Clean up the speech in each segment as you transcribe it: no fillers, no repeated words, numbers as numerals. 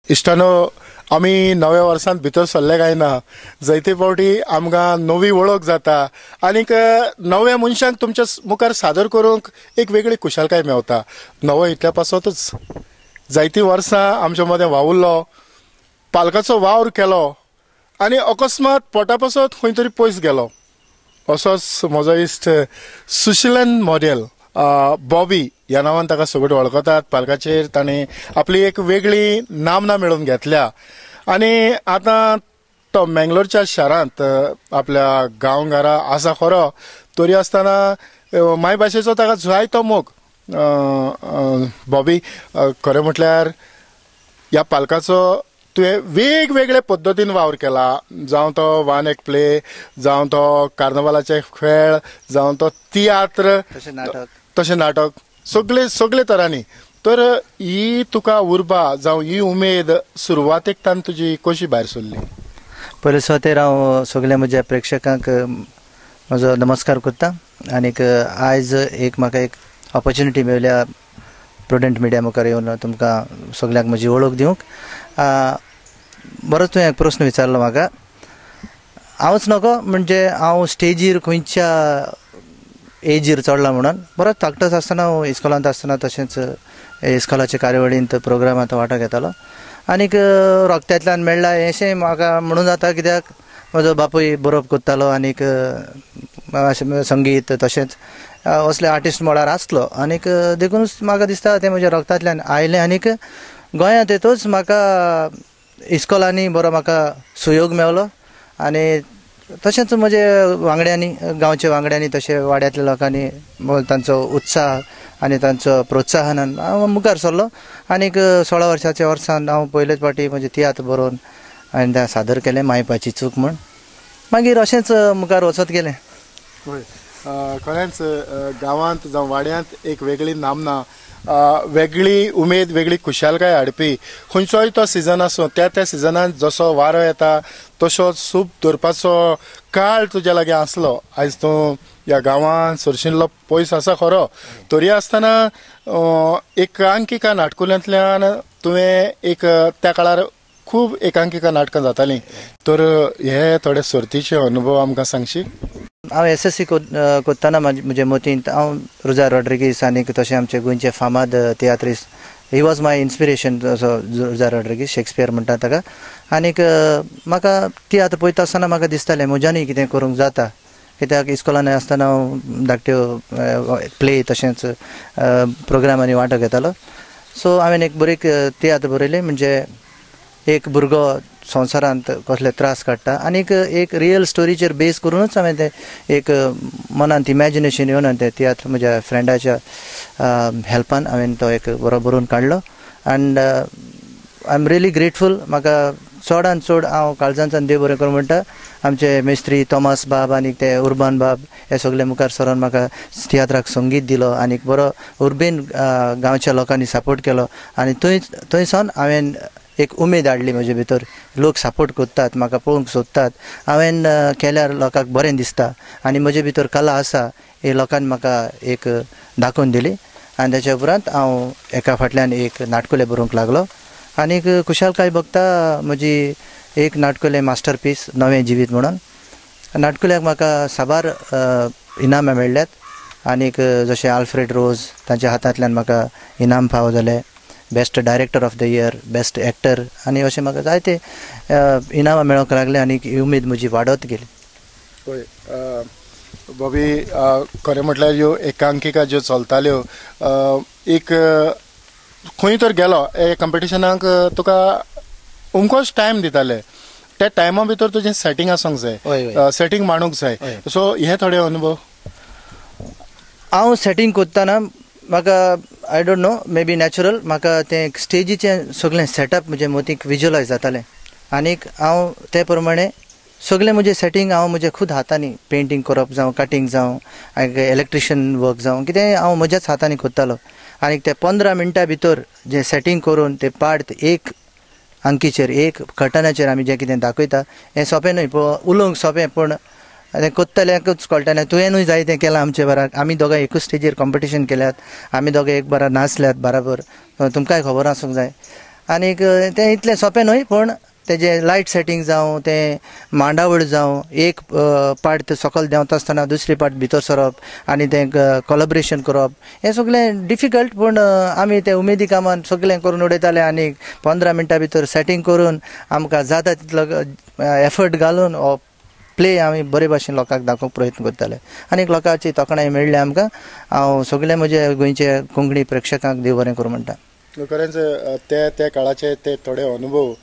इश्टानो आमी नव्या वर्सांत भितर सरले काय ना जायते फावटी आमकां नवी वळख जाता आनीक नव्या मनशांक तुमच्या मुखार सादर करूंक एक वेगळी खुशालकाय मेवता. नवो इतल्या पासतच जायतीं वर्सां आमच्या मदें वावुरलो, पालकाचो वावर केलो आनी अकस्मात पोटा पासत खंय तरी पयस गेलो. असोच म्हजो इश्ट सुशीलन मॉडेल बॉबी ह्या नांवान ताका सगळे वळखतात. पालकाचेर ताणें आपली एक वेगळी नामना मेळोवन घेतल्या आनी आतां तो मंगलोरच्या शारांत आपल्या गांवघरा आसा खरो, तरी आसतना मायभाशेचो ताका जायतो मोग. बॉबी, खरें म्हटल्यार ह्या पालकाचो तुवें वेगवेगळे पद्दतीन वावर केला, जावं तो वन एक्ट प्ले, जावं तो कार्नवालाचे खेळ, जावं तो तियात्र, तशें नाटक, सगळे तरांनी. तर ही तुका उर्बा जावं ही उमेद सुरवातेक तान तुजी कशी भायर सरली? पयले सुवातेर हांव सगळ्या म्हज्या प्रेक्षकांक म्हजो नमस्कार करता. आनीक आयज म्हाका एक ऑपॉर्च्युनिटी मेळ्ळ्या प्रुडंट मिडिया मुखार येवन तुमकां सगळ्यांक म्हजी वळख दिवंक. बरोच तुवें एक प्रस्न विचारलो म्हाका. हांवच नको म्हणजे हांव स्टेजीर खंयच्या एजीर चडला म्हणून बरोच धाकटोच आसतना हांव इस्कॉलांत आसतना तशेंच इस्कॉलाच्या कार्यावळींत प्रोग्रामांत वांटो घेतालो. आनीक रोगत्यांतल्यान मेळ्ळा अशें म्हाका म्हणून जाता, कित्याक म्हजो बापूय बरोवप करतालो आनीक संगीत तशेंच असले आर्टिस्ट म्हळ्यार आसलो. आनीक देखूनच म्हाका दिसता तें म्हज्या रोगतांतल्यान आयलें. आनीक गोंयांत येतूच म्हाका इस्कॉलांनी बरो म्हाका सुयोग मेळ्ळो आनी तशेंच म्हजे वांगड्यांनी, गांवच्या वांगड्यांनी, तशें वाड्यांतल्या लोकांनी तांचो उत्साह आनी तांचो प्रोत्साहनान हांव मुखार सरलो. आनीक 16 वर्साच्या वर्सान हांव पयलेच फावटी म्हजें तियात्र बरोवन हांवें तें सादर केलें, मायपाची चूक म्हण. मागीर अशेंच मुखार वचत गेलें. खरेंच गांवांत जावं वाड्यांत एक वेगळी नामना, वेगळी उमेद, वेगळी खुशालकाय हाडपी खंयचोय तो सिजन आसूं, त्या सिजनांत जसो वारो येता तसो सूप धरपाचो काळ तुज्या लागीं आसलो. आयज तूं ह्या गांवांत सरशिल्लो पयस आसा खरो, तरी आसतना एकांकिका नाटकुल्यांतल्यान तुवें एक त्या काळार खूब एकांकिका नाटकां जातालीं. तर हे थोडे सर्तीचे अनुभव आमकां सांगशी? हांव SSC करतना म्हजे मतींत हांव रुजार रॉड्रिगीस आनीक तशें आमचे गोंयचे फामाद tiatrist, he was my inspiration. असो रुजार रॉड्रिगीस, शेक्सपियर म्हणटा ताका. आनीक म्हाका तियात्र पळयता आसतना म्हाका दिसतालें म्हज्यानूय कितें करूंक जाता, कित्याक इस्कॉलांनी आसतना हांव धाकट्यो प्ले तशेंच प्रोग्रामांनी वांटो घेतालो. सो हांवें एक बरी तियात्र बरयलें, म्हणजे एक भुरगो संवसारांत कसले त्रास काडटा आनीक एक रियल स्टोरीचेर बेस करूनच हांवें तें एक मनांत इमॅजिनेशन येवन तें तियात्र म्हज्या फ्रेंडाच्या हेल्पान हांवें तो एक बरो बरोवन काडलो. And I am really grateful. म्हाका चडांत चड हांव काळजांतल्यान देव बरें करूं म्हणटा. आमचे मेस्त्री तोमास बाब आनीक ते उर्बान बाब हे सगळे मुखार सरोन म्हाका तियात्राक संगीत दिलो आनीक बरो उर्बेन गांवच्या लोकांनी सपोर्ट केलो. आनी थंयसान हांवें एक उमेद हाडली म्हजे भितर. लोक सपोर्ट करतात, म्हाका पळोवंक सोदतात, हांवें केल्यार लोकांक बरें दिसता आनी म्हजे भितर कला आसा हे लोकांनी म्हाका एक दाखोवन दिली. आनी ताच्या उपरांत हांव एका फाटल्यान एक नाटकुलें बरोवंक लागलो. आनीक खुशालकाय बघता म्हजी एक नाटकुलें मास्टरपीस नवें जिवीत म्हणून. नाटकुल्याक म्हाका साबार इनामां मेळ्ळ्यात आनीक जशें आल्फ्रेड रोज तांच्या हातांतल्यान म्हाका इनाम फावो जालें. Best director of the year, best actor आनी अशें म्हाका जायते इनामां मेळोवंक लागले आनीक ही उमेद म्हजी वाडत गेली. पळय बॉबी, खरें म्हटल्यार ह्यो एकांकिका ज्यो चलताल्यो, एक खंय तर गेलो हे कॉम्पिटिशनाक तुका उमकोच टायम दिताले. त्या टायमा भितर तुजें सेटींग आसूंक जाय, सेटींग मांडूंक जाय. सो हे थोडे अनुभव. हांव सेटींग करतना म्हाका I don't know, may be natural, म्हाका तें स्टेजीचें सगळें सेटअप म्हजे मतीक विज्युलायज जातालें आनीक हांव ते प्रमाणे सगळें म्हजें सेटींग हांव म्हज्या खूद हातांनी पेंटींग करप जावं कटींग जावं इलेक्ट्रिशियन वर्क जावं कितें हांव म्हज्याच हातांनी करतालो. आनीक ते 15 मिनटां भितर जें सेटींग करून ते पार्ट एक अंकीचेर, एक कर्टनाचेर आमी जें कितें दाखयता हें सोंपें न्हय. उलोवंक सोंपें, पूण तें कोत्तल्याकूच कळटलें. तुवेंनूय जाय तें केलां आमचे बारा. आमी दोगांय एकूच स्टेजीर कॉम्पिटिशन केल्यात, आमी दोगांय एक बारा नाचल्यात बराबर, तुमकांय खबर आसूंक जाय. आनीक तें इतलें सोंपें न्हय पूण तेजे लायट सेटींग जावं तें मांडावळ जावं एक पार्ट ते सकयल देंवता आसतना दुसरी पार्ट भितर सरप आनी तें कोलॅबोरेशन करप हें सगळें डिफिकल्ट पूण आमी तें उमेदी कामान सगळें करून उडयताले आनी 15 मिनटां भितर सेटींग करून आमकां जाता तितलो एफर्ट घालून प्ले आमी बरे भाशेन लोकांक दाखोवंक प्रयत्न करताले आनीक लोकांची तोखणाय मेळ्ळी आमकां हांव सगळे म्हजे गोंयचे कोंकणी प्रेक्षकांक देव बरें करूं म्हणटा खरेंच त्या काळाचे ते थोडे अनुभव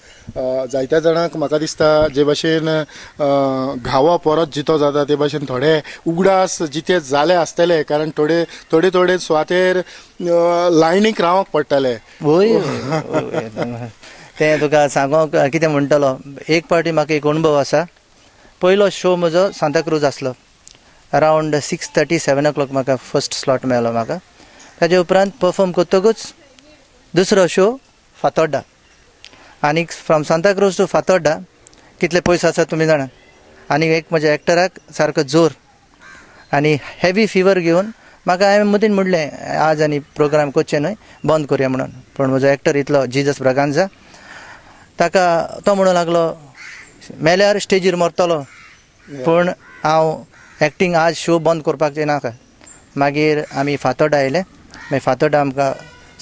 जायत्या जाणांक म्हाका दिसता जे भाशेन घावो परत जितो जाता ते भाशेन थोडे उगडास जिते जाले आसतले कारण थोडे सुवातेर लायनीक रावंक पडटाले वय तें तुका सांगोंक कितें म्हणटलो एक पावटी म्हाका एक अणभव आसा पयलो शो म्हजो सांताक्रूज आसलो अरावंड 6:30-7 o'clock म्हाका फर्स्ट स्लॉट मेळ्ळो म्हाका ताजे उपरांत परफॉर्म करतकूच दुसरो शो फातोड्डा आनीक फ्रॉम सांताक्रूज टू फातोड्डा कितले पयस आसा तुमी जाणा आनी एक म्हज्या एक्टराक सारको जोर आनी हेवी फिवर घेवन म्हाका हांवें मदीं म्हणलें आज आनी प्रोग्राम करचें न्हय बंद करुया म्हणून पूण म्हजो एक्टर इतलो जिजस ब्रागांझा ताका तो म्हणूंक लागलो मेल्यार स्टेजीर मरतलो पूण हांव एक्टींग आज शो बंद करपाचें नाका मागीर आमी फातोड्डा आयले मागीर फातोड्डा आमकां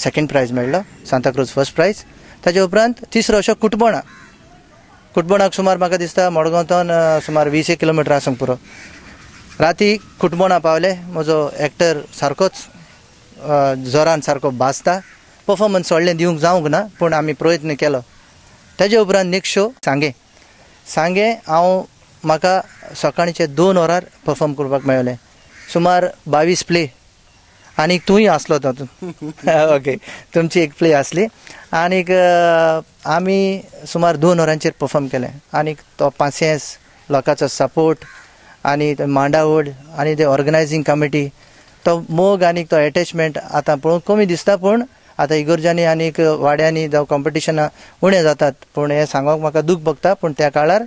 सेकंड प्रायज मेळ्ळो सांताक्रूज फर्स्ट प्रायज ताजे उपरांत तिसरो शो कुटबोणाक सुमार म्हाका दिसता मडगांवच्यान सुमार 20 किलोमिटर आसूंक पुरो राती कुटबोणा पावले म्हजो एक्टर सारकोच जोरान सारको भाजता परफॉर्मन्स सोडलें दिवंक जावंक ना पूण आमी प्रयत्न केलो ताजे उपरांत नेक्स्ट शो सांगे हांव म्हाका सकाळचे 2 वरार परफॉर्म करपाक मेळ्ळें सुमार 22 प्ले आनीक तूंय आसलो तातूंत ओके तुमची एक प्ले आसली आनीक आमी सुमार 2 वरांचेर परफॉर्म केलें आनीक तो पासियेंस लोकांचो सपोर्ट आनी मांडावळ आनी ते ऑर्गनायझींग कमिटी तो मोग आनीक तो एटॅचमेंट आतां पळोवंक कमी दिसता पूण आतां इगर्जांनी आनीक वाड्यांनी जावं कॉम्पिटिशनां उणें जातात पूण हें सांगोंक म्हाका दूख भोगता पूण त्या काळार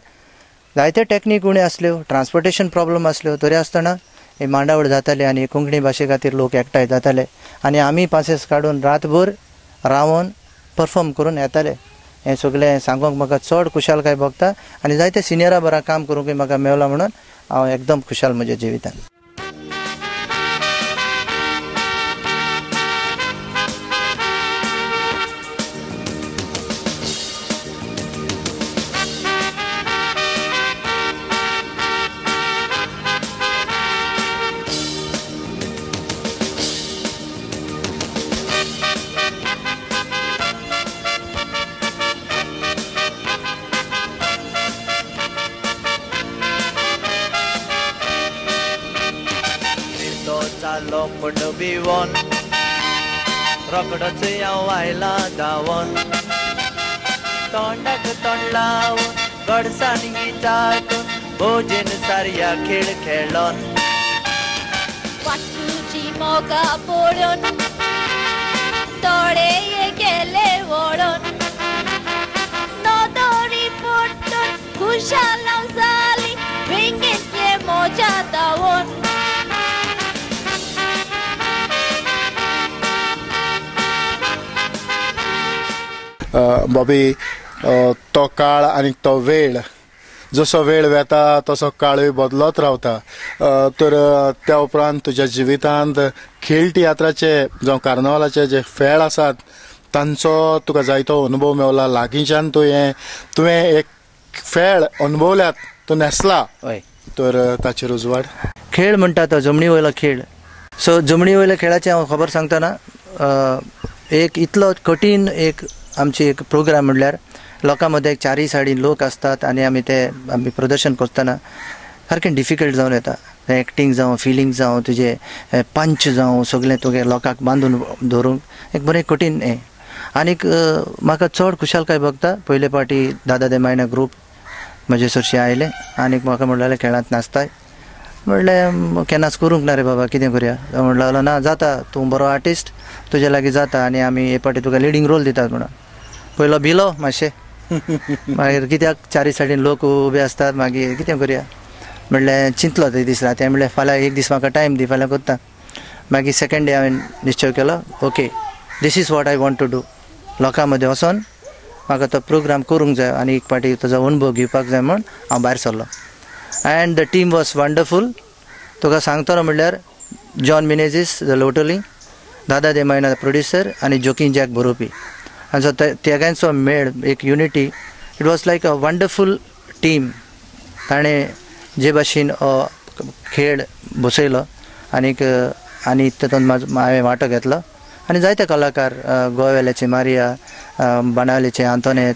जायते टॅक्नीक उण्यो आसल्यो ट्रान्सपोर्टेशन प्रॉब्लम आसल्यो तरी आसतना हे मांडावळ जाताले आनी कोंकणी भाशे खातीर लोक एकठांय जाताले आनी आमी पासेस काडून रातभर रावन परफॉर्म करून येताले हें सगळें सांगोंक म्हाका चड खुशालकाय भोगता आनी जायते सिनियरा बरा काम करूंकय म्हाका मेवला म्हणून हांव एकदम खुशाल म्हज्या जिवितान बिवोन रोकडोच हांव आयला धांवोन तोंडाक तोंड लावन गडसाणी चाटून भोजन सारया खेळ खेळोन वाटूची मोगा पडून तोडे गेले वळून नोदोरी पडटून खुशाल जाली वेंगेतले मोजा धांवोन बॉबी तो काळ आनी तो वेळ जसो वेळ वेता तसो काळूय बदलत रावता तर त्या उपरांत तुज्या जिवितांत खेळ तियात्राचे जावं कार्नावालाचे जे फेळ आसात तांचो तुका जायतो अनुभव मेवला लागींच्यान तुवें एक फेळ अनुभवल्यात तो नेसला तर ताचेर उजवाड खेळ म्हणटा तो जमनी वयलो खेळ सो जमनी वयल्या खेळाची हांव खबर सांगतना एक इतलो कठीण एक आमची एक प्रोग्राम म्हणल्यार लोकां मदें 4 सायडीन लोक आसतात आनी आमी प्रदर्शन करतना सारकें डिफिकल्ट जावन येता एक्टींग जावं फिलींग जावं तुजें पंच जावं सगळें तुगे लोकांक बांदून दवरूंक एक बरें कठीण हें आनीक म्हाका चड खुशालकाय भोगता पयले फावटी दादा दे मायना ग्रूप म्हजे सरशी आयले आनीक म्हाका म्हणलें खेळांत नाचताय म्हणलें केन्नाच करूंक ना रे बाबा कितें करुया म्हणलो लागलो ना जाता तूं बरो आर्टिस्ट तुजे लागीं जाता आनी आमी हे फावटी तुका लिडींग रोल दितात म्हणून पयलो भिलो मातशें मागीर कित्याक 4 सायडीन लोक उबे आसतात मागीर कितें करुया म्हणलें चिंतलो ते दीस राती म्हणलें फाल्यां एक दीस म्हाका टायम दी फाल्यां करता मागीर सेकंड डे हांवें निश्चय केलो okay this is what I want to do लोकां मदें वचोन म्हाका तो प्रोग्राम करूंक जाय आनी एक पाटी ताजो अनुभव घेवपाक जाय म्हूण हांव भायर सरलो. And the team was wonderful. तुका सांगतलो म्हणल्यार जॉन मिनेझीस द लोटोली, दादा दे मैना प्रोड्युसर आनी जोकीन जॅक बरोवपी, आनी सो तेगांचो मेळ एक unity. It was like a wonderful team. ताणें जे भाशेन खेळ बसयलो आनी तातूंत हांवें वांटो घेतलो आनी जायते कलाकार गोव्याचे मारिया, बाणावलेचे आंतोनेत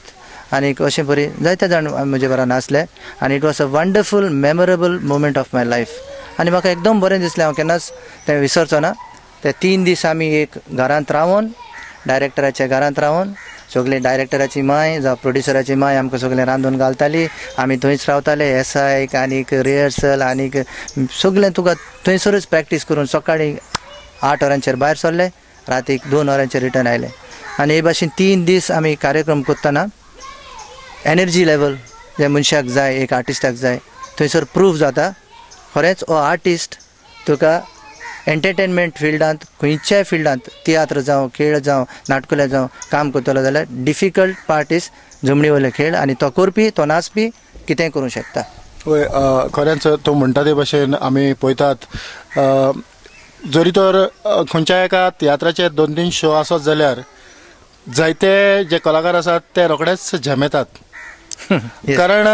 आनी अशें परी जायते जाण म्हजे बरोबर नाचले आनी it was a wonderful memorable moment of my life. आनी म्हाका एकदम बरें दिसलें. हांव केन्नाच तें विसरचो ना. ते 3 दीस आमी एक घरांत रावून, डायरेक्टराच्या घरांत रावून, सगळे डायरेक्टराची माय जावं प्रोड्युसराची माय आमकां सगळें रांदून घालताली. आमी थंयच रावताले एसायक आनीक रिहर्सल आनीक सगळें तुका थंयसरूच प्रॅक्टीस करून सकाळीं 8 वरांचेर भायर सरले, रातीक 2 वरांचेर रिटर्न आयले. आनी हे भाशेन 3 दीस आमी कार्यक्रम करतना एनर्जी लेवल जे मनशाक जाय, एक आर्टिस्टाक जाय, थंयसर प्रूफ जाता. खरेंच हो आर्टिस्ट तुका एंटरटेनमेंट फिल्डांत, खंयच्याय फिल्डांत, तियात्र जावं, खेळ जावं, नाटकुलें जावं, काम करतलो जाल्यार डिफिकल्ट पार्ट इज जमनी वयले खेळ आनी तो करपी, तो नाचपी कितेंय करूंक शकता. खरेंच तूं म्हणटा ते भशेन आमी पळयतात, जरी तर खंयच्या एका तियात्राचे 2-3 शो आसत जाल्यार जायते जे कलाकार आसात ते रोखडेच झेमेतात. कारण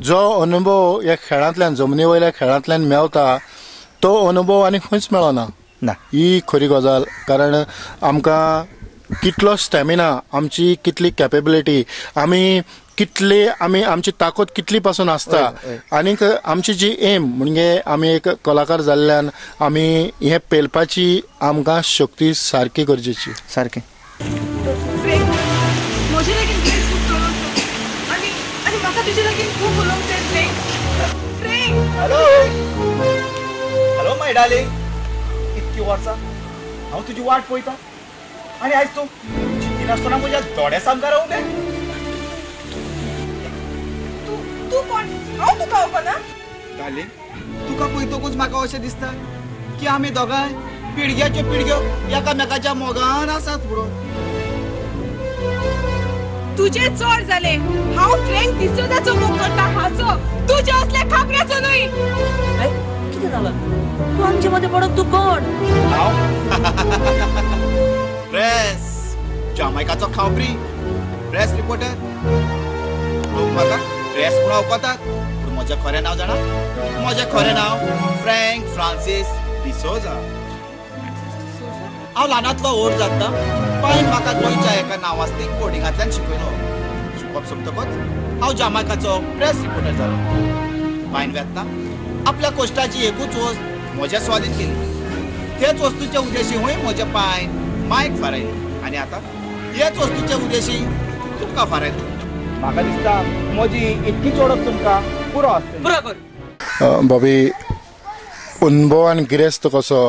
जो अनुभव ह्या खेळांतल्यान, जमनी वयल्या खेळांतल्यान मेळटा तो अनुभव आनी खंयच मेळना. ही खरी गजाल. कारण आमकां कितलो स्टॅमिना, आमची कितली कॅपेबिलिटी, आमची ताकद कितली पासून आसता आनीक आमची जी एम म्हणजे आमी एक कलाकार जाल्ल्यान आमी हे पेलपाची आमकां शक्ती सारकी गरजेची. सारकें. हॅलो माय डार्लिंग, इतकी वर्सां हांव तुजी वाट पळयतां आनी आयज तूं चिंतिनासतना म्हज्या दोळ्या सामका रावूं दे. तूं कोण? हांव तुका वळखना. डार्लिंग, तुका पळयतकूच म्हाका अशें दिसता की आमी दोगांय पिळग्याच्यो पिळग्यो एकामेकाच्या मोगान आसात म्हणून. तुजे चड जाले. हांव फ्रँक डिसोजाचो मोग करता हाचो, तुजे असले खापऱ्याचो न्हय. कितें जालां? तूं आमचे मदें पडत तूं कोण? प्रेस जामायकाचो खावपरी, प्रेस रिपोर्टर. लोक म्हाका प्रेस म्हणून अवकतात, पूण म्हजें खरें नांव जाणा? म्हजें खरें नांव फ्रँक फ्रांसीस डिसोजा. हांव ल्हानांतलो व्हड जाता पायन म्हाका गोंयच्या एका नांवास्तीक बोर्डिंगांतल्यान शिकयलो. शिकप सोंपतकच हांव जामायकाचो प्रेस रिपोर्टर जालो. पायन वेतना आपल्या कोश्टाची एकूच वस्त म्हज्या स्वाधीन केली. तेच वस्तूचे उद्देशींय म्हजे पायन मायक फारायली आनी आतां हेच वस्तूचे उद्देशी तुमकां फारायता. म्हाका दिसता म्हजी इतकीच ओळख तुमकां पुरो आसतली. बरोबर. बॉबी, अनुभव आनी गिरेस्त कसो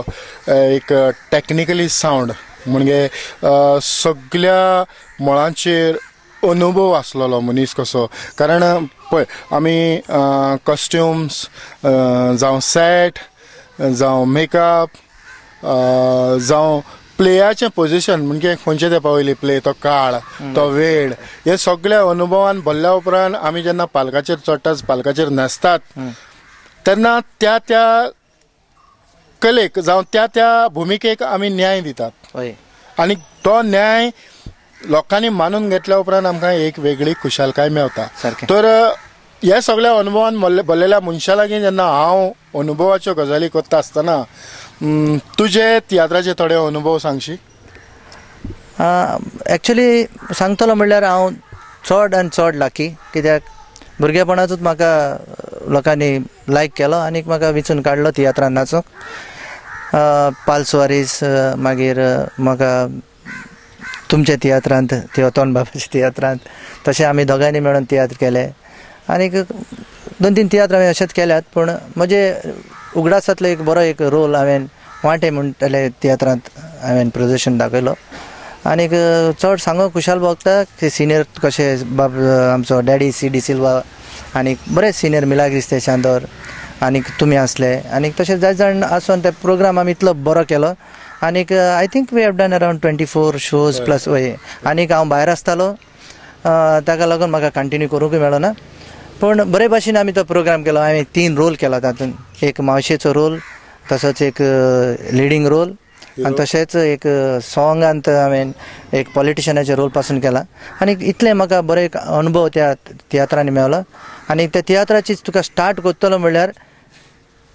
एक टॅक्निकली सावंड म्हणजे सगळ्या मळांचेर अनुभव आसलेलो मनीस कसो. कारण पळय आमी कॉस्ट्युम्स जावं सेट जावं मेकअप जावं प्लेयाचें पोजिशन म्हणजे खंयचे ते पावयली प्ले, तो काळ, तो वेळ, हे सगळ्या अनुभवान भरल्या उपरांत आमी जेन्ना पालकाचेर चडटात, पालकाचेर न्हेसतात तेन्ना त्या कलेक जावं त्या भुमिकेक आमी न्याय दितात. आनी तो न्याय लोकांनी मानून घेतल्या उपरांत आमकां एक वेगळी खुशालकाय मेळटा. तर ह्या सगळ्या अनुभवान भरलेल्या मनशा लागीं जेन्ना हांव अनुभवाच्यो गजाली करता आसतना तुजे तियात्राचे थोडे अनुभव सांगशी? एक्चुली सांगतलो म्हणल्यार हांव चड आनी चड लाकी, कित्याक भुरगेपणांतूच म्हाका लोकांनी लायक केलो आनी म्हाका वेंचून काडलो तियात्रांत नाचूंक. पालसवारीस, मागीर म्हाका तुमच्या तियात्रांत, तियोतोन बाबाच्या तियात्रांत, तशें आमी दोगांयनी मेळून तियात्र केले आनीक 2-3 तियात्र हांवें अशेंच केल्यात. पूण म्हजे उगडासांतलो एक बरो एक रोल हांवें वांटे म्हणटले तियात्रांत हांवें प्रदर्शन दाखयलो. आनीक चड सांगूंक खुशाल भोगता की सिनियर कशे बाब आमचो डॅडी C.D. सिल्वा आनीक बरे सिनियर मिलाग्रीस ते शांदोर आनीक तुमी आसले आनीक तशें जाय जाण आसून ते प्रोग्राम आमी इतलो बरो केलो. आनीक I think we have done around 24 shows plus वय. आनीक हांव भायर आसतालो ताका लागून म्हाका कंटिन्यू करूंकूय मेळो ना पूण बरे भाशेन आमी तो प्रोग्राम केलो हांवें 3 रोल केला तातूंत एक मावशेचो रोल तसोच एक लिडींग रोल आनी तशेंच एक सॉंगांत हांवें एक पॉलिटिशनाचे रोल पासून केला आनी इतलें म्हाका बरो एक अनुभव त्या तियात्रांनी मेळ्ळो आनी त्या तियात्राची तुका स्टार्ट करतलो म्हणल्यार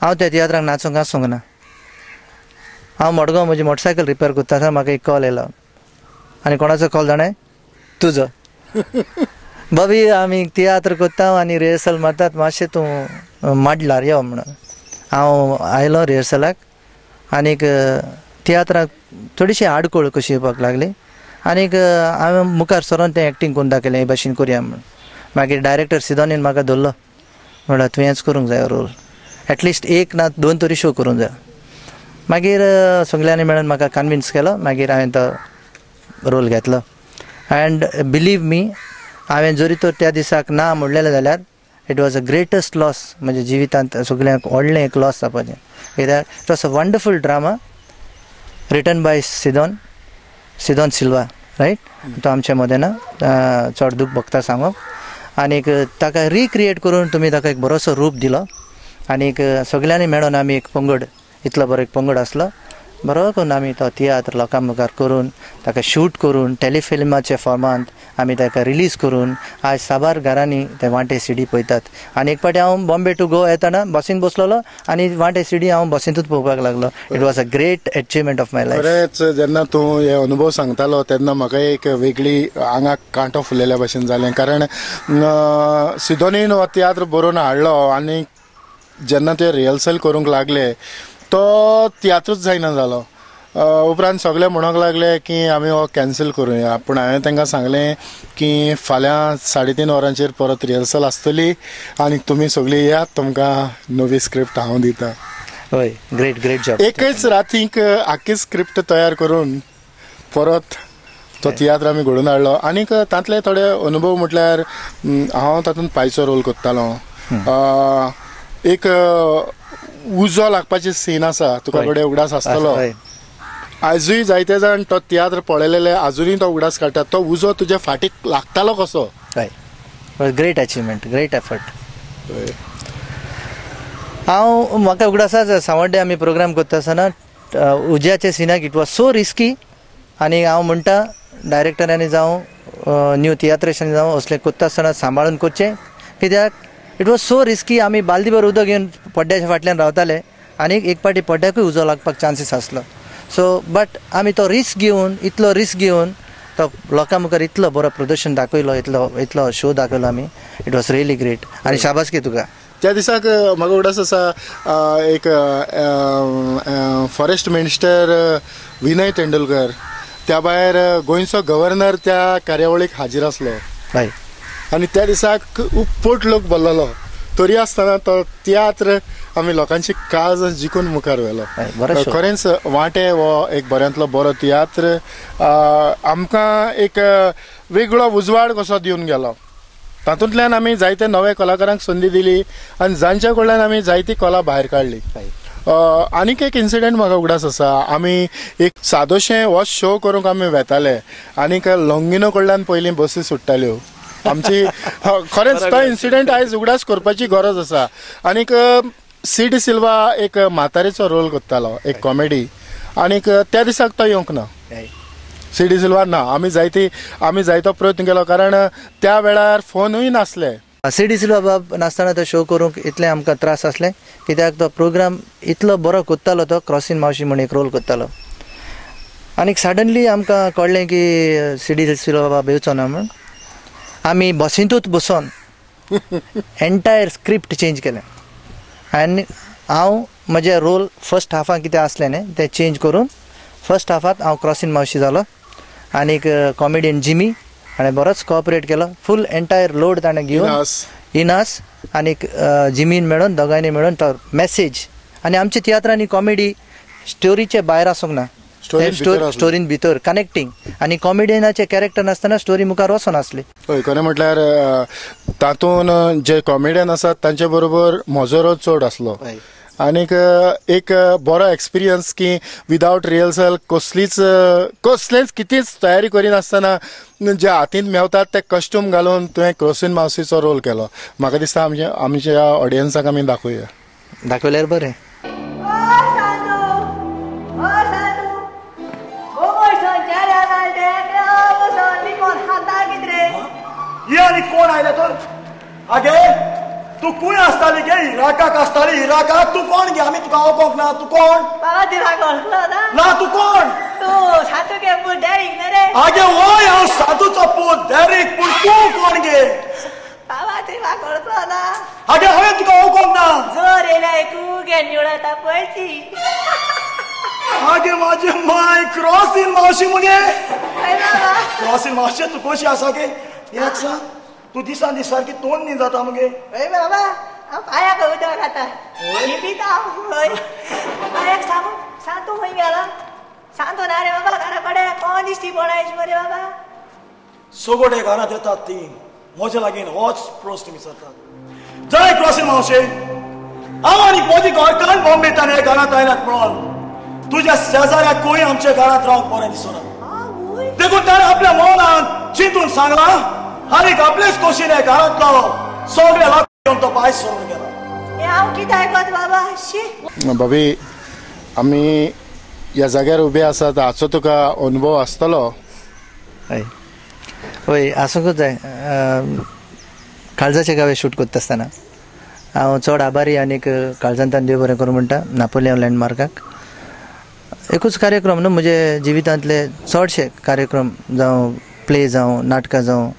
हांव त्या तियात्राक नाचूंक आसूंक ना हांव मडगांव म्हजी मोटरसायकल रिपेर करता आसतना म्हाका एक कॉल येयलो आनी कोणाचो कॉल जाणा तुजो बाबी आमी तियात्र करता आनी रिहर्सल मारतात मातशें तूं माडलार यो म्हणून हांव आयलो रिहर्सलाक आनीक तियात्राक थोडीशी आडकोळ कशी येवपाक लागली आनीक हांवें मुखार सरोन तें एक्टींग करून दाखयलें हे भाशेन करया म्हणून मागीर डायरेक्टर सिदोनीन म्हाका धरलो म्हणल्यार तुवें हेंच करूंक जाय रोल एटलिस्ट 1 ना 2 तरी शो करूंक जाय मागीर सगल्यांनी मेळून म्हाका कन्विन्स केलो मागीर हांवें तो रोल घेतलो अँड बिलीव मी हांवें जरी तर त्या दिसाक ना म्हणलेलें जाल्यार it was a greatest loss म्हज्या जिवितांत सगळ्यांक व्हडलें एक लॉस जावपाचें कित्याक it was a wonderful drama written by Sidon Silva right तो आमचे मदें ना चड दूख भोगता सांगप आनीक ताका रिक्रिएट करून तुमी ताका एक बरोसो रूप दिलो आनीक सगल्यांनी मेळून आमी एक पंगड इतलो बरो एक पंगड आसलो बरो करून आमी तो तियात्र लोकां मुखार करून ताका शूट करून टेलिफिल्माच्या फॉर्मांत आमी ताका रिलीज करून आज साबार घरांनी ते वांटे सीडी पळयतात आनी एक फावटी हांव बॉम्बे टू गो येताना बसीन बसलोलो आनी वांटे सीडी हांव बसींतूच पळोवपाक लागलो it was a great achievement of my life खरेंच जेन्ना तूं हे अनुभव सांगतालो तेन्ना म्हाका एक वेगळी आंगाक कांटो फुललेल्या भशेन जालें कारण सिदोनीन हो तियात्र बरोवन हाडलो आनी जेन्ना ते रिहर्सल करूंक लागले तो तियात्रच जायना जालो उपरांत सगळे म्हणूंक लागले की आमी हो कॅन्सल करुया पूण हांवें तांकां सांगलें की फाल्यां 3:30 वरांचेर परत रिहर्सल आसतली आनी तुमी सगळीं यात तुमकां नवी स्क्रिप्ट हांव दिता हय ग्रेट ग्रेट जॉब एकच रातीक आख्खी स्क्रिप्ट तयार करून परत तो तियात्र आमी घडोवन हाडलो आनीक तांतले थोडे अनुभव म्हटल्यार हांव तातूंत पायचो रोल करतालो एक उजो लागपाची सीन आसा तुका कडेन उगडास आसतलो आजूय जायते जाण तो तियात्र पळयलेले आजुनूय तो उगडास काडटात तो उजो तुज्या फाटीक लागतालो कसो हय ग्रेट अचिवमेंट ग्रेट एफर्ट हांव म्हाका उगडासाच सावड्डे आमी प्रोग्राम करता आसतना उज्याचे सिनाक इट वॉज सो रिस्की आनी हांव म्हणटा डायरेक्टरांनी जावं न्यू तियात्रेशांनी जावं असलें करता आसतना सांबाळून करचें कित्याक इट वॉज सो रिस्की आमी बालदीभर उदक घेवन पड्ड्याच्या फाटल्यान रावताले आनी एक फावटी पड्ड्याकूय उजो लागपाक चान्सीस आसलो सो बट आमी तो रिस्क घेवन इतलो रिस्क घेवन तो लोकां मुखार इतलो बरो प्रदर्शन दाखयलो इतलो शो दाखयलो आमी इट वॉज रियली ग्रेट आनी शाबासकी तुका त्या दिसाक म्हाका उगडास आसा एक फॉरेस्ट मिनिस्टर विनय तेंडुलकर त्या भायर गोंयचो गव्हर्नर त्या कार्यावळीक हाजीर आसलो हय आनी त्या दिसाक उपट लोक भरलेलो तरी आसतना तो तियात्र आमी लोकांची काळज जिखून मुखार व्हेलो खरेंच वांटे हो एक बऱ्यांतलो बरो तियात्र आमकां एक वेगळो उजवाड कसो दिवन गेलो तातूंतल्यान आमी जायते नवे कलाकारांक संदी दिली आनी जांच्या कडल्यान आमी जायती कला भायर काडली आनीक एक इन्सिडेंट म्हाका उगडास आसा आमी एक सादोशें हो शो करूंक आमी वेताले आनीक लॉंगिनो कडल्यान पयलीं बसी सुट्टाल्यो आमची खरेंच तो इन्सिडेंट आयज उगडास करपाची गरज आसा आनीक सी.डी. सिल्वा एक म्हातारेचो रोल करतालो एक कॉमेडी आनीक त्या दिसाक तो येवंक ना सी.डी. सिल्वा ना आमी जायतो प्रयत्न केलो कारण त्या वेळार फोनूय नासले सी.डी. सिल्वा बाब नासतना तो शो करूंक इतलें आमकां त्रास आसले कित्याक तो प्रोग्राम इतलो बरो करतालो तो क्रॉसीन मावशी म्हणून एक रोल करतालो आनीक सडनली आमकां कळ्ळें की सी.डी. सिल्वा बाब येवचो ना म्हूण आमी बसींतूच बसून एंटायर स्क्रिप्ट चेंज केलें आनी हांव म्हजे रोल फर्स्ट हाफाक कितें आसलें न्ही तें चेंज करून फर्स्ट हाफांत हांव क्रॉसीन मावशी जालो आनीक कॉमेडियन जिमी हाणें बरोच कोऑपरेट केलो फूल एंटायर लोड ताणें घेवन इनास आनीक जिमीन मेळून दोगांयनी मेळून तो मॅसेज आनी आमच्या तियात्रांनी कॉमेडी स्टोरीचे भायर आसूंक ना स्टोरीन भितर कनेक्टिंग आनी कॉमेडियनाचे कॅरेक्टर नासतना स्टोरी मुखार वचून आसली हय खरें म्हटल्यार तातूंत जे कॉमेडियन आसात तांचे बरोबर म्हजो रोल चड आसलो आनीक एक बरो एक्सपिरियन्स की विदाउट रिहर्सल कसलेंच कितेंच तयारी करिनासतना जे हातींत मेवतात ते कस्ट्यूम घालून तुवें क्रोसीन मावसीचो रोल केलो. म्हाका दिसता आमच्या ऑडियन्साक आमी दाखोवया. दाखवल्यार बरें. आनी कोण आयले तर आगे तू खूंय आसताली गे इराकाक आसताली इराकाक तू कोण गे आमी तुका वळखोंक ना तू कोण ना तू कोण आगे वय हांव साधूचो पूत डॅरिक पूण तू कोण गे आगे हांवें तुका वळखोंक ना आगे माझे माय क्रॉसीन मावशी मुगे क्रॉसीन मावशी तू कशी आसा गे याक सांग तू दिसान दीस सारकी तोंड न्ही जाता मगे सोगोडे घरांत येतात ती म्हज्या लागीं होच प्रोस्ट विचारतात. जय क्रॉसीन मावशे हांव आनी मोदी गोंयकान बॉम्बेंतल्यान हे घरांत आयल्यात म्हणून तुज्या शेजाऱ्याकूय आमच्या घरांत रावंक बरें दिसना. देखून ताणें आपल्या मौनांत चिंतून सांगलां आनीक आपलेच खोशेन घरांतलो सगळे लोक घेवन तो भायर सोडून गेलो. भाभी आमी ह्या जाग्यार उबे आसात हाचो तुका अनुभव आसतलो. हय आसूंकूच जाय. काळजाच्या गावे शूट करता आसतना हांव चड आभारी आनीक काळजांतल्यान देव बरें करूं म्हणटा नापोलियन लँडमार्काक. एकूच कार्यक्रम न्हू म्हजे जिवितांतले चडशे कार्यक्रम जावं प्ले जावं नाटकां जावं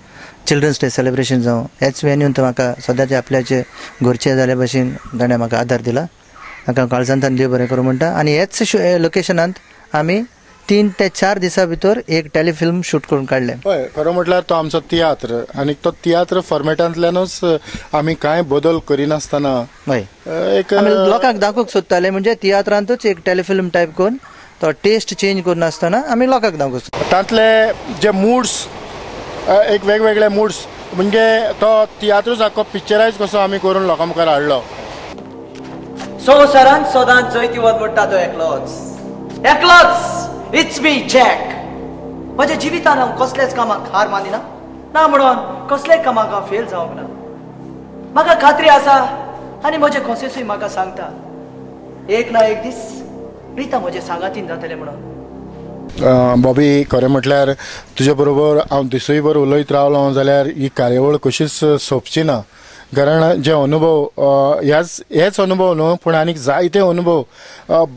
चिल्ड्रन्स डे सेलिब्रेशन जावं हेच वेन्यून तो म्हाका सद्याचे आपल्याचे घरचे जाल्या भशेन ताणें म्हाका आदार दिला. म्हाका काळजांतल्यान देव बरें करूं म्हणटा. आनी हेच लोकेशनांत आमी 3 ते 4 दिसां भितर एक टेलिफिल्म शूट करून काडलें. हय खरो म्हटल्यार तो आमचो तियात्र आनी तो तियात्र फॉर्मेटांतल्यानूच आमी कांय बदल करिनासतना हय एक लोकांक दाखोवंक सोदताले म्हणजे तियात्रांतूच एक टेलिफिल्म टायप करून तो टेस्ट चेंज करिनासतना आमी लोकांक दाखोवंक सोदता. तांतले जे मूड्स एक वेगवेगळे मूड्स म्हणजे तो तियात्रच आख्खो पिक्चरायज कसो आमी करून लोकां मुखार हाडलो. संवसारांत सदांच जैती वत म्हणटा तो एकलोच इट्स मी जॅक. म्हज्या जिवितांत हांव कसलेच कामाक हार मानिना ना म्हणून कसलेय कामाक हांव फेल जावंक ना. म्हाका खात्री आसा आनी म्हजे खोसेसूय म्हाका सांगता एक ना एक दीस प्रिता म्हजे सांगातीन जातले म्हणून. बॉबी खरें म्हटल्यार तुजे बरोबर हांव दिसूयभर उलयत रावलो जाल्यार ही कार्यावळ कशीच सोंपची ना. कारण जे अनुभव हेच अनुभव न्हू पूण आनीक जायते अनुभव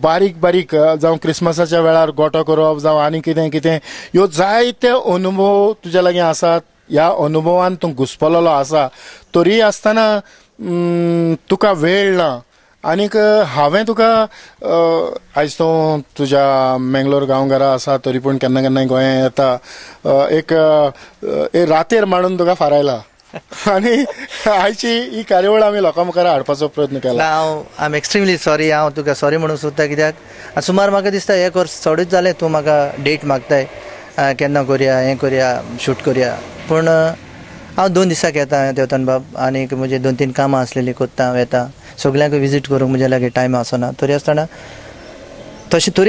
बारीक बारीक जावं क्रिसमसाच्या वेळार गोठो करप जावं आनी कितें कितें ह्यो जायते अनुभव तुज्या लागीं आसात. ह्या अनुभवान तूं घुस्पलोलो आसा तरी आसतना तुका वेळ ना. आनीक हांवें तुका आयज तूं तुज्या मेंगलोर गांवघरा आसा तरी पूण केन्ना केन्नाय गोंयांत येता एक रातेर मांडून तुका फारायला आनी आयची ही कार्यावळ आमी लोकां मुखार हाडपाचो प्रयत्न केला. हांव आय एम एक्स्ट्रीमली सॉरी. हांव तुका सॉरी म्हणूंक सोदता कित्याक सुमार म्हाका दिसता 1 वर्स चडूच जालें तूं म्हाका डेट मागताय केन्ना करया हें करया शूट करया. पूण हांव 2 दिसाक येता देवतान बाब आनीक म्हजी 2-3 कामां आसलेलीं कोत्ता हांव येता. सगल्यांक विजीट करूंक म्हज्या लागीं टायम आसना. तरी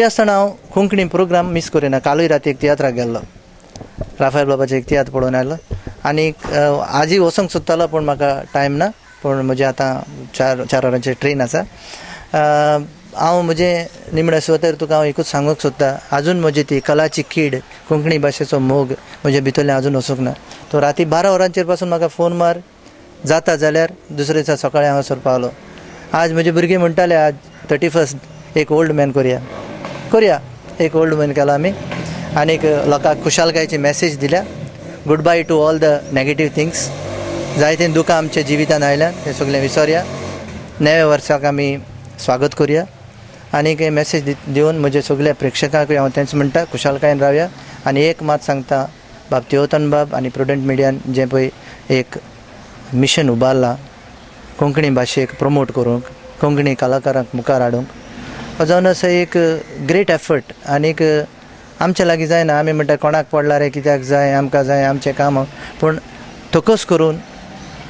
आसतना हांव कोंकणी प्रोग्राम मिस करिना. कालूय राती एक तियात्राक गेल्लो राफायल बाबाचें एक तियात्र पळोवन आयलो आनीक आजी वचूंक सोदतालो पूण म्हाका टायम ना. पूण म्हजें आतां 4 वरांचें ट्रेन आसा. हांव म्हजें निमणे सुवातेर तुका हांव एकूच सांगूंक सोदता आजून म्हजी ती कलाची कीड कोंकणी भाशेचो मोग म्हजे भितरल्यान आजून वचूंक ना. तो राती 12 वरांचेर पासून म्हाका फोन मार जाता जाल्यार दुसरे दिसा सकाळीं हांगासर पावलो. आज म्हजे भुरगे म्हणटाले आज 31st एक ओल्ड मॅन करया एक ओल्ड मॅन केलो आमी आनीक लोकांक खुशालकायेची मॅसेज दिल्या. Good by two all the negative things. जायते दुखां आमच्या जिवितान आयल्यान तें सगळें विसरया. नव्या वर्साक आमी स्वागत करुया आनीक मॅसेज दिवन म्हजे सगळ्या प्रेक्षकांक हांव तेंच म्हणटा खुशालकायेन रावया. आनी एक मात सांगता बाब तिवोतन बाब आनी प्रुडंट मिडियान जें पळय एक मिशन उबारलां कोंकणी भाशेक प्रमोट करूंक कोंकणी कलाकारांक मुखार हाडूंक जावन असो एक ग्रेट एफर्ट. आनीक आमच्या लागीं जायना आमी म्हणटा कोणाक पडला रे कित्याक जाय आमकां जाय आमचें काम पूण तोकस करून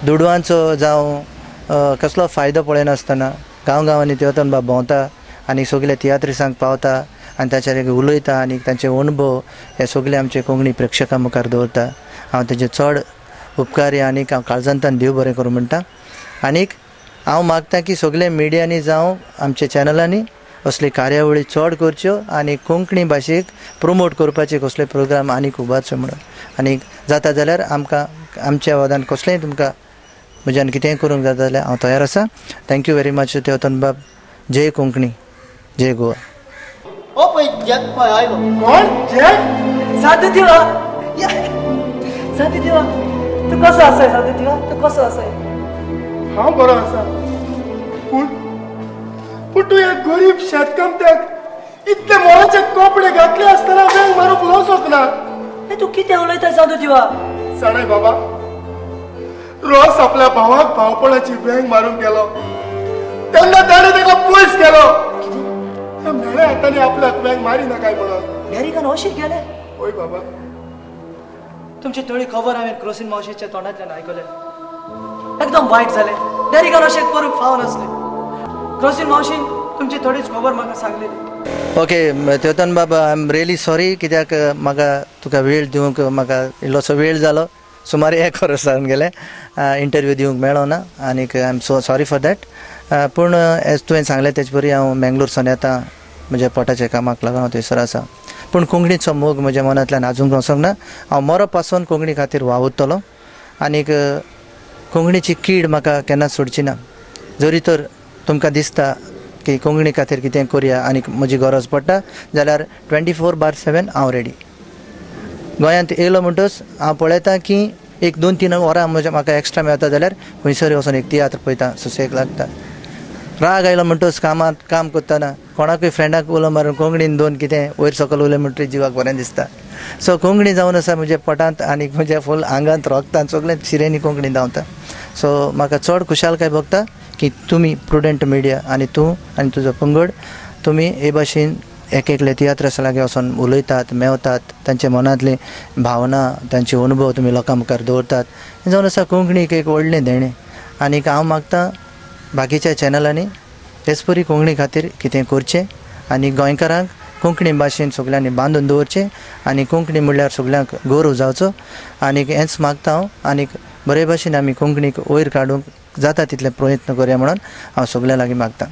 दुडवांचो जावं कसलो फायदो पळयनासतना गांवांनी तेवतन बाब भोंवता आनी सगळे तियात्रिसांक पावता आनी ताचेर उलयता आनी तांचे अनुभव हे सगळे आमचे कोंकणी प्रेक्षकां मुखार दवरता. हांव तेजे चड उपकारी आनीक हांव काळजांतल्यान देव बरें करूं म्हणटा. आनीक हांव मागतां की सगळे मिडियांनी जावं आमच्या चॅनलांनी असली कार्यावळी चड करच्यो आनी कोंकणी भाशेक प्रमोट करपाचे कसले प्रोग्राम आनीक उबारचे म्हणून. आनीक जाता जाल्यार आमकां आमच्या वादान कसलेंय तुमकां म्हज्यान कितेंय करूंक जाता जाल्यार हांव तयार आसा. थँक्यू व्हेरी मच तेवतन बाब. जय कोंकणी, जय गोवा. ओ पळय जॅक पळय आयलो. कोण जॅक? साधुदेवा साधुदेवा तूं कसो आसाय? साधुदेवा तूं कसो आसाय? हांव बरो आसा. पूण तूं एक गरीब शेतकामत्याक इतले मोलाचे कपडे घातले आसतना वेंग मारूंक लवचोक ना. तूं कितें उलयता साधुदेवा? साणय बाबा, रोस आपल्या भावाक भावपणाची वेंग मारूंक गेलो तेन्ना ताणें ताका पयस केलो. मेळ्या हातांनी आपल्याक वेंग मारिना काय म्हणून. डॅरिकान अशें गेले? ओय बाबा, तुमची थोडी खबर हांवें क्रोसीन मावशेच्या तोंडांतल्यान आयकलें. एकदम वायट जालें. डॅरिकान अशें करूंक फाव नासलें. क्रोसीन मावशीन तुमची थोडीच खबर म्हाका सांगलेली. ओके तेवतन बाबा, आय एम रियली सॉरी कित्याक म्हाका तुका वेळ दिवंक म्हाका इल्लोसो वेळ जालो. सुमार 1 वरस जावन गेलें इंटरव्यू दिवंक मेळ्ळो ना आनीक I am so sorry for that. पूण एज तुवें सांगलें तेचे परी हांव मँगलोरसून येता म्हज्या पोटाच्या कामाक लागून हांव थंयसर आसा. पूण कोंकणीचो मोग म्हज्या मनांतल्यान आजून वचोंक ना. हांव मरप पासून कोंकणी खातीर वावुरतलो आनीक कोंकणीची कीड म्हाका केन्नाच सोडची ना. जरी तर तुमकां दिसता की कोंकणी खातीर कितें करया आनीक म्हजी गरज पडटा जाल्यार 24/7 हांव रेडी. गोंयांत येयलो म्हणटच हांव पळयतां की 1-2-3 वरां म्हाका एक्स्ट्रा मेळटा जाल्यार खंयसर वचून एक तियात्र पळयता, सुसेग लागता. राग आयलो म्हणटच काम करतना कोणाकूय फ्रेंडाक उलो मारून कोंकणीन 2 कितें वयर सकयल उलय म्हणटरी जिवाक बरें दिसता. सो कोंकणी जावन आसा म्हज्या पोटांत आनीक म्हज्या फूल आंगांत रोगतांत सगळें शिरेनी कोंकणी धांवता. सो म्हाका चड खुशालकाय भोगता की तुमी प्रुडंट मिडिया आनी तूं आनी तुजो पंगड तुमी हे भाशेन एकले तियात्र लागीं वचून उलयतात, मेवतात, तांचे मनांतली भावना तांचे अनुभव तुमी लोकां मुखार दवरतात. हें जावन आसा कोंकणीक एक व्हडलें देणें. आनीक हांव मागतां बाकीच्या चॅनलांनी तेच परी कोंकणी खातीर कितें करचें आनी गोंयकारांक कोंकणी भाशेन सगळ्यांनी बांदून दवरचें आनी कोंकणी म्हणल्यार सगळ्यांक गौरव जावचो. आनीक हेंच मागता हांव. आनीक बरे भाशेन आमी कोंकणीक वयर काडूंक जाता तितले प्रयत्न करया म्हणून हांव सगळ्या लागीं मागतां.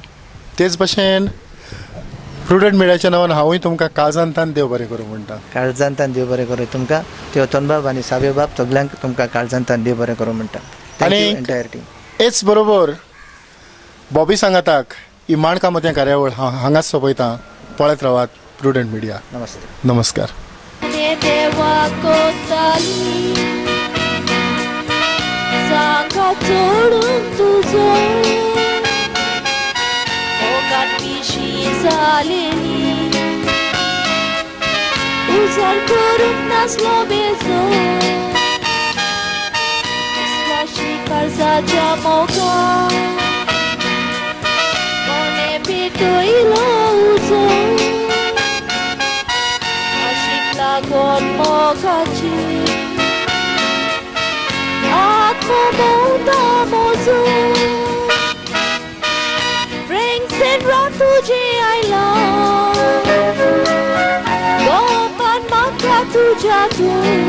तेच भशेन प्रुडंट मिडियाच्या नांवान हांवूय तुमकां काळजांतल्यान देव बरें करूं म्हणटा. काळजांतल्यान देव बरें करूं तुमकां. तेवतन बाब आनी सावे बाब सगळ्यांक तुमकां काळजांतल्यान देव बरें करूं म्हणटा. आनी एंटायर टीम. हेच बरोबर बॉबी सांगाताक ही माण कामत्या कार्यावळ हांगाच सोपयता. पळयत रावात प्रुडंट मिडिया. नमस्ते. नमस्कार. देवा कोताली सांगा सोडून तुझो ओगात पिशी झालेली उजळ करून नासलो बेजो विश्वासी कर्जाच्या मोगा कोणे भेटयलो उजो लागोन मोगाची आत्मभोवता मोजो Rings and round तुझे आयला गोपान म्हाका तुज्यातून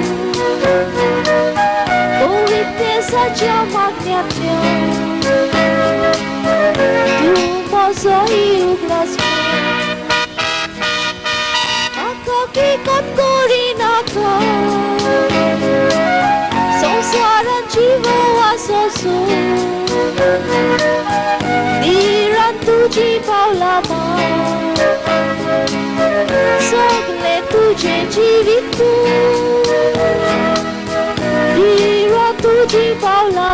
पवित्रेसाच्या मागण्यांतल्यान तूं म्हजोय उगडास की कोण नाका संसारान जीव आसो धीरान तुजी पावला सगळे तुझे जिवीत धीरान तुजी पावला